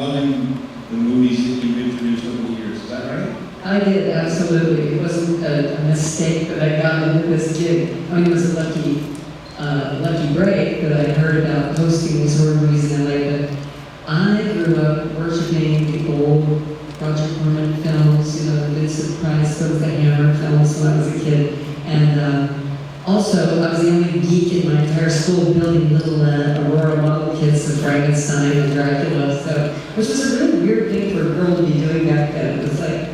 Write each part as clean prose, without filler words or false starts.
loving the movies that you've introduced over the years. Is that right? I did, absolutely. It wasn't a mistake that I got into this gig. I mean, it was a lucky break that I heard about hosting these horror movies in LA, but I grew up worshiping the old Roger Corman films, the Vincent Price, the Hammer films when I was a kid. And also, I was the only geek in my entire school building little Aurora model kits of Frankenstein and Dracula, which was a really weird thing for a girl to be doing back then. It was like,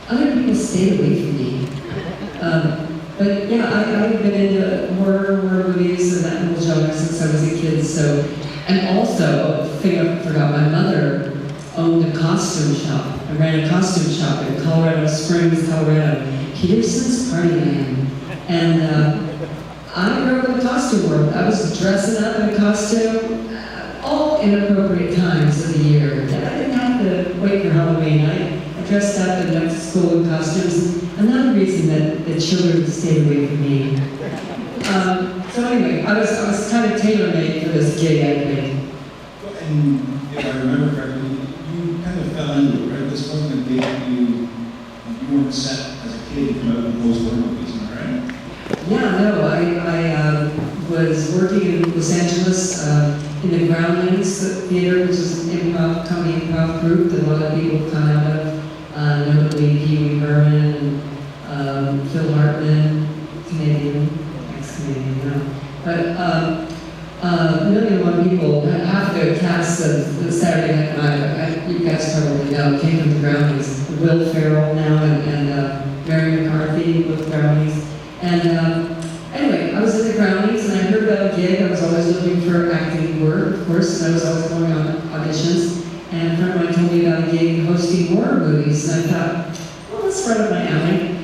other people stayed away from me. But yeah, I've been into horror movies and that whole genre since I was a kid. So, and also, a thing I forgot, my mother owned a costume shop. I ran a costume shop in Colorado Springs, Colorado, Peterson's Partyland. And I grew up in the costume world. I was dressing up in a costume all inappropriate times of the year. I didn't have to wait for Halloween. I dressed up and went to school in costumes. Another reason that the children stayed away from me. So anyway, I was kind of tailor-made for this gig, I think. And if I remember correctly, you kind of fell into it, right? This wasn't a gig that you weren't set as a kid to come out with those horror movies, am I right? Yeah, no, I was working in Los Angeles in the Groundlings Theater, which is an comedy improv group that a lot of people come out of, notably Pee Wee Herman and Phil Hartman, Canadian, ex-Canadian now. But a million people, half the cast of the Saturday Night Live, you guys probably know, came from the Groundlings. Will Ferrell now and Mary McCarthy, both Groundlings. And anyway, I was at the Groundlings and I heard about a gig. I was always looking for acting work, of course, and I was always going on auditions. And a friend of mine told me about a gig hosting horror movies, and I thought, well, that's right up my alley.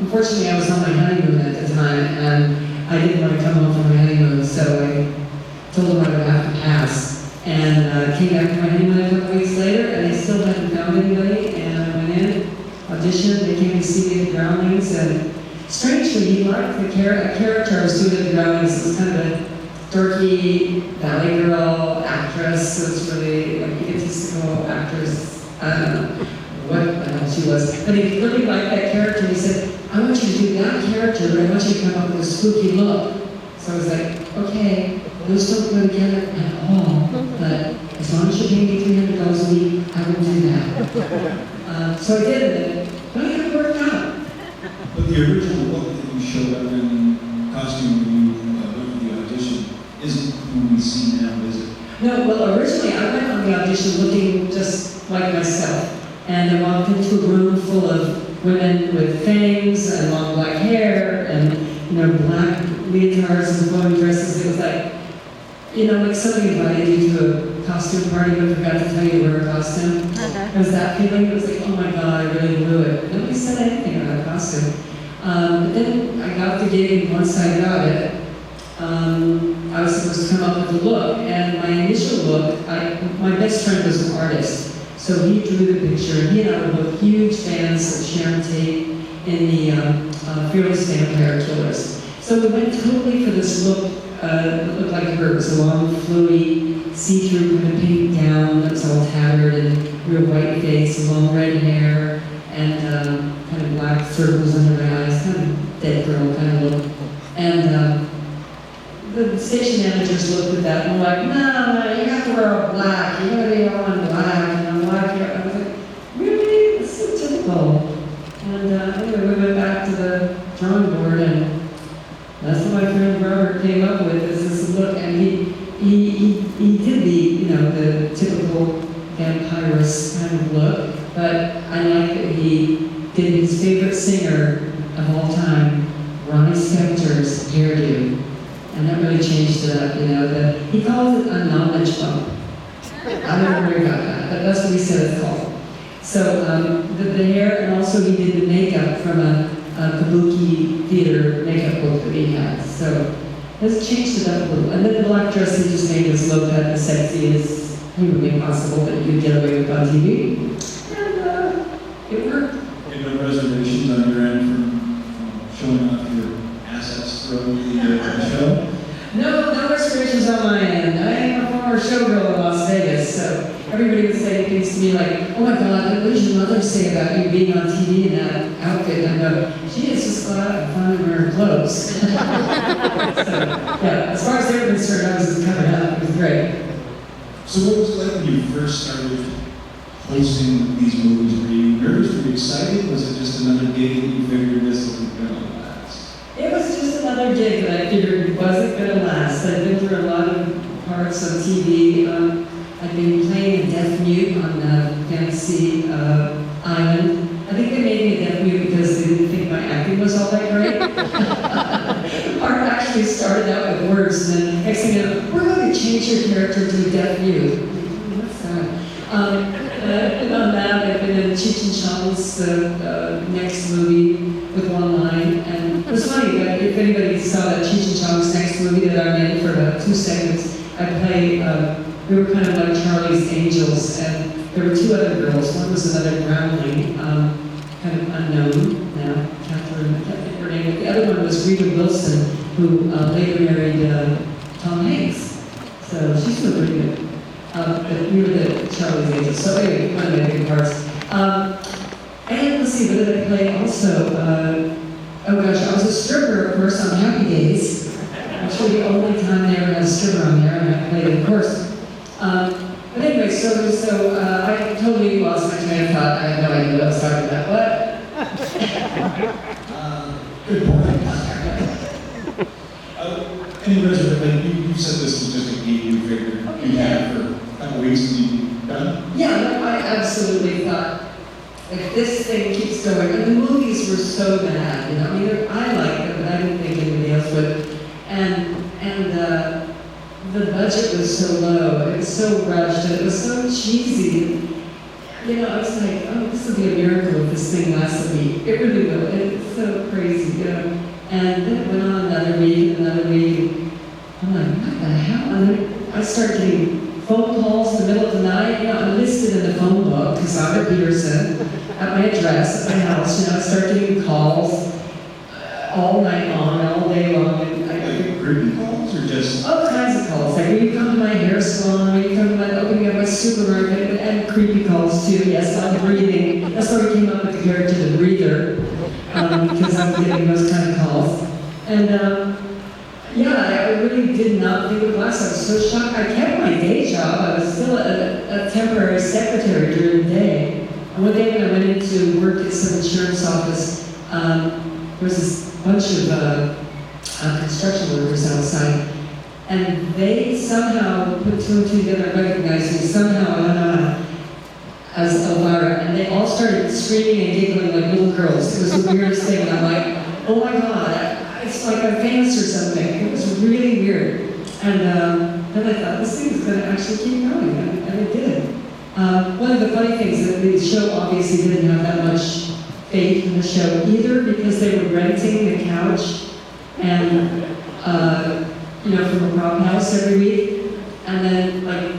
Unfortunately, I was on my honeymoon at the time, and I didn't want to come home from my honeymoon, so I told them I would have to pass. And came back from my honeymoon a couple weeks later, and they still hadn't found anybody, and I went in, auditioned, they came to see me at the Groundlings, and strangely, he liked the character I was doing at the Groundlings. It was kind of a dorky valley girl actress, so it's really like egotistical actress. I don't know what the hell she was. But he really liked that character. He said, I want you to do that character, but I want you to come up with a spooky look. So I was like, okay, those don't go together at all, but as long as you pay me $300 a week, I will do that. So I did it, but it worked out. But the original look that you showed up in costume when you went for the audition isn't who we see now, is it? No, well, originally I went on the audition looking just like myself. And I walked into a room full of women with fangs and long black hair and, black leotards and flowing dresses. It was like, like somebody invited you to a costume party but forgot to tell you to wear a costume. It was that feeling. It was like, oh my God, I really blew it. Nobody said anything about a costume. But then I got the gig, and once I got it, I was supposed to come up with a look. And my initial look, my best friend was an artist. So he drew the picture. He and I were both huge fans of Sharon Tate in the Fearless Vampire Killers. So we went totally for this look that looked like her. It was a long, flowy, see-through kind of pink gown that was all tattered and real white face, long red hair, and kind of black circles under her eyes, kind of dead girl kind of look. And the station managers looked at that and were like, no, you have to wear all black. You gotta be all in black. And I'm like, I was like, really? That's so typical. And anyway, we went back to the drawing board, and that's what my friend Robert came up with, is this look. And he did the typical vampirist kind of look, but I like that he did his favorite singer of all time, Ronnie Spector's hairdo. And that really changed it up, he calls it a knowledge bump. I don't know where he got that, but that's what he said it's called. So the hair, and also he did the makeup from a kabuki theater makeup book that he had. So let's change it up a little. And then the black dress, he just made us look at the sexiest humanly possible that you could get away with on TV. And it worked. You had no reservations on your end from showing off your assets throughout the show? No reservations on my end. I am a former showgirl in Las Vegas, so everybody was saying things to me like, oh my God, what does your mother say about you being on TV in that outfit? And I go, she is just go out and find wearing clothes. So, yeah, as far as they were concerned, I was just coming up. It was great. So what was it like when you first started hosting these movies? Were you nervous? Were you excited? Was it just another gig that you figured this wasn't going to last? It was just another gig that I figured wasn't going to last. I've been through a lot of parts on TV. I've been playing a deaf mute on Fantasy Island. I think they made me a deaf mute because they didn't think my acting was all that great. The part actually started out with words, and then next thing you know, we're going to change your character to a deaf mute. What's that? I've been on that. I've been in Cheech and Chong's next movie with one line, and it was funny that if anybody saw that Cheech and Chong's next movie that I'm in for about 2 seconds, I played. We were kind of like Charlie's Angels, and there were 2 other girls. One was another groundling, kind of unknown now, Catherine, I can't think of her name. But the other one was Rita Wilson, who later married Tom Hanks. So she's doing pretty good. But we were the Charlie's Angels. So anyway, one of my big parts. And let's see, what did I play also? Oh gosh, I was a stripper, of course, on Happy Days. Actually, the only time they ever had a stripper on there, and I played, of course. But anyway, so I totally lost my train of thought. I have no idea what I was talking about. What? Good point. Any reservation? You said this was just a gig you figured you had for a couple weeks and you'd done? Yeah, no, I absolutely thought, if this thing keeps going, and the movies were so bad, you know, I mean, I liked them, but I didn't think anybody else would. And the budget was so low, it was so rushed, and it was so cheesy. You know, I was like, oh, this will be a miracle if this thing lasts a week. It really will. It's so crazy, you know. And then it went on another week and another week. I'm like, what the hell? And then I started getting phone calls in the middle of the night. You know, I'm listed in the phone book, Cassandra Peterson, at my address, at my house. You know, I started getting calls all night long, all day long. And Like creepy calls or just? all kinds of calls. Like, will you come to my hair salon? Will you come to my opening up my supermarket? And creepy calls too. Yes, I'm breathing. That's why we came up with the character, the breather, because I'm getting those kind of calls. And yeah, I really did not think it would last. I was so shocked. I kept my day job. I was still a temporary secretary during the day. And one day when I went into work at some insurance office, there was this bunch of construction workers outside, and they somehow put 2 and 2 together and recognized me somehow as Elvira, and they all started screaming and giggling like little girls. It was the weirdest thing, and I'm like, oh my God, it's like I'm famous or something. It was really weird. And then I thought, this thing is going to actually keep going, and it did. One of the funny things is that the show obviously didn't have that much faith in the show either, because they were renting the couch and you know, from a prop house every week, and then like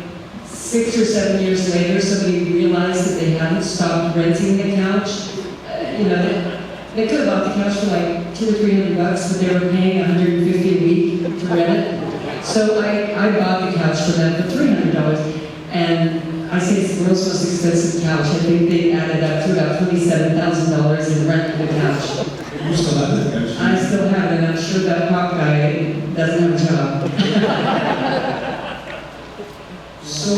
6 or 7 years later, somebody realized that they hadn't stopped renting the couch. You know, they could have bought the couch for like $200 or $300, but they were paying $150 a week to rent it. So I bought the couch for them for $300, and I say it's the world's most expensive couch. I think they added up to about $27,000 in rent for the couch. You still have that couch? I still have it, and I'm sure that prop guy doesn't have a job. So,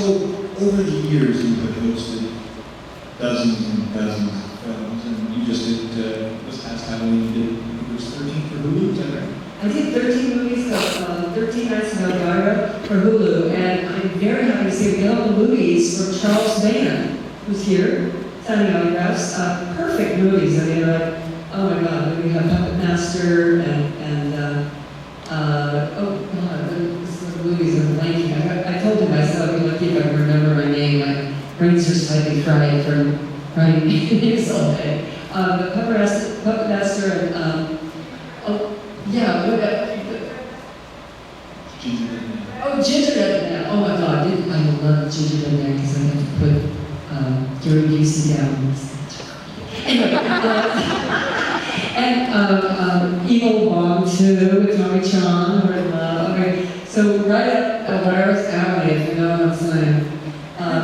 over the years, you have hosted dozens and dozens of films, and you just did, this past Halloween, you did, it was 13 for Hulu, is that right? I did 13 movies, 13 Nights in Niagara for Hulu, and I'm very happy to say we got all the movies from Charles Band, who's here, signing autographs. Perfect movies. I mean, like, oh my God, we have Puppet Master and oh God, the movies are blanking. I told him myself, I'd be lucky if I could remember my name. My brains are slightly fried from writing names all day. The Puppet Master and oh yeah, Gingerbread Man. Oh my God, I love Gingerbread Man because I have to put Gary Busey down. Anyway, and Evil Bomb 2 with Tommy Chong. Okay, so right up Elvira's alley, if you know what I'm saying.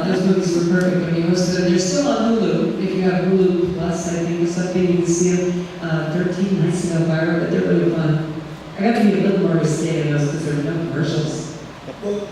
Those movies were perfect when he hosted them. They're still on Hulu. If you have Hulu Plus, I think, or something, you can see them 13 nights in Elvira, but they're really fun. I got to be a little more risque in those because there were no commercials. Well,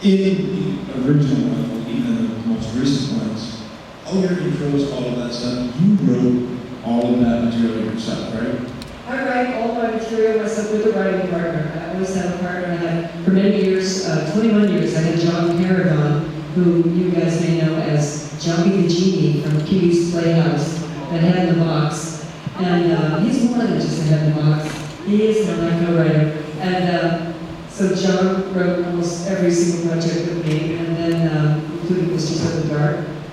in the original one, even the most recent ones, all your intros, all of that stuff, you wrote all of that material yourself, right? I write all my material myself with a writing partner. I always have a partner. I had, for many years, 21 years, I had John Paragon, who you guys may know as Johnny the Genie from Pee-wee's Playhouse, that head in the box. And he's more than just a head in the box. He is my co-writer. And so John wrote almost every single project with me, and then including Mistress of the Dark.